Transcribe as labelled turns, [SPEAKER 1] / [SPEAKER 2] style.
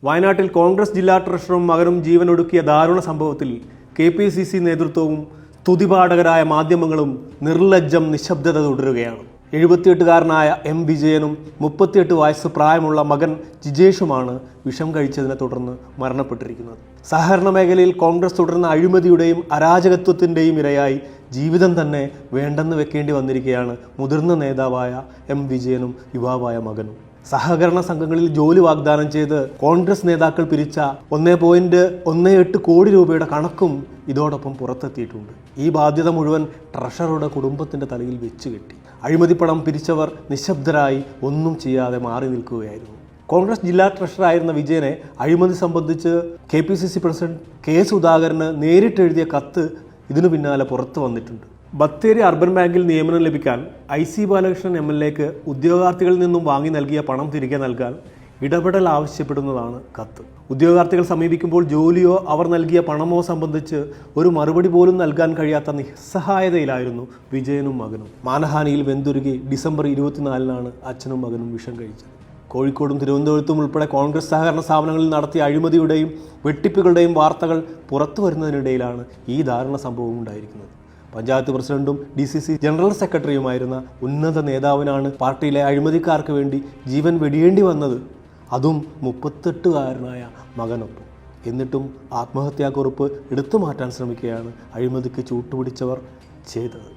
[SPEAKER 1] വയനാട്ടിൽ കോൺഗ്രസ് ജില്ലാ ട്രഷററും മകനും ജീവനൊടുക്കിയ ദാരുണ സംഭവത്തിൽ KPCC നേതൃത്വവും സ്തുതിപാഠകരായ മാധ്യമങ്ങളും നിർലജ്ജം നിശബ്ദത തുടരുകയാണ്. 78-കാരനായ M. വിജയനും 38 വയസ്സ് പ്രായമുള്ള മകൻ ജിജേഷുമാണ് വിഷം കഴിച്ചതിനെ തുടർന്ന് മരണപ്പെട്ടിരിക്കുന്നത്. സഹകരണ മേഖലയിൽ കോൺഗ്രസ് തുടർന്ന അഴിമതിയുടെയും അരാജകത്വത്തിൻ്റെയും ഇരയായി ജീവിതം തന്നെ വേണ്ടെന്ന് വെക്കേണ്ടി വന്നിരിക്കുകയാണ് മുതിർന്ന നേതാവായ M. വിജയനും യുവാവായ മകനും. സഹകരണ സംഘങ്ങളിൽ ജോലി വാഗ്ദാനം ചെയ്ത് കോൺഗ്രസ് നേതാക്കൾ പിരിച്ച 1.18 കോടി രൂപയുടെ കണക്കും ഇതോടൊപ്പം പുറത്തെത്തിയിട്ടുണ്ട്. ഈ ബാധ്യത മുഴുവൻ ട്രഷറുടെ കുടുംബത്തിൻ്റെ തലയിൽ വെച്ച് കെട്ടി. അഴിമതിപ്പണം പിരിച്ചവർ നിശബ്ദരായി ഒന്നും ചെയ്യാതെ മാറി നിൽക്കുകയായിരുന്നു. കോൺഗ്രസ് ജില്ലാ ട്രഷറായിരുന്ന വിജയനെ അഴിമതി സംബന്ധിച്ച് KPCC പ്രസിഡന്റ് K. സുധാകരന് നേരിട്ടെഴുതിയ കത്ത് ഇതിനു പിന്നാലെ പുറത്തു വന്നിട്ടുണ്ട്. ബത്തേരി അർബൻ ബാങ്കിൽ നിയമനം ലഭിക്കാൻ IC ബാലകൃഷ്ണൻ MLAക്ക് ഉദ്യോഗാർത്ഥികളിൽ നിന്നും വാങ്ങി നൽകിയ പണം തിരികെ നൽകാൻ ഇടപെടൽ ആവശ്യപ്പെടുന്നതാണ് കത്ത്. ഉദ്യോഗാർത്ഥികൾ സമീപിക്കുമ്പോൾ ജോലിയോ അവർ നൽകിയ പണമോ സംബന്ധിച്ച് ഒരു മറുപടി പോലും നൽകാൻ കഴിയാത്ത നിസ്സഹായതയിലായിരുന്നു വിജയനും മകനും. മാനഹാനിയിൽ വെന്തുരുകി ഡിസംബർ 24-നാണ് അച്ഛനും മകനും വിഷം കഴിച്ചത്. കോഴിക്കോടും തിരുവനന്തപുരത്തും ഉൾപ്പെടെ കോൺഗ്രസ് സഹകരണ സ്ഥാപനങ്ങളിൽ നടത്തിയ അഴിമതിയുടെയും വെട്ടിപ്പുകളുടെയും വാർത്തകൾ പുറത്തു വരുന്നതിനിടയിലാണ് ഈ ദാരുണ സംഭവം ഉണ്ടായിരിക്കുന്നത്. പഞ്ചായത്ത് പ്രസിഡന്റും DCC ജനറൽ സെക്രട്ടറിയുമായിരുന്ന ഉന്നത നേതാവിനാണ് പാർട്ടിയിലെ അഴിമതിക്കാർക്ക് വേണ്ടി ജീവൻ വെടിയേണ്ടി വന്നത്, അതും 38-കാരനായ മകനൊപ്പം. എന്നിട്ടും ആത്മഹത്യാക്കുറിപ്പ് എടുത്തു മാറ്റാൻ ശ്രമിക്കുകയാണ് അഴിമതിക്ക് ചൂട്ടുപിടിച്ചവർ ചെയ്തത്.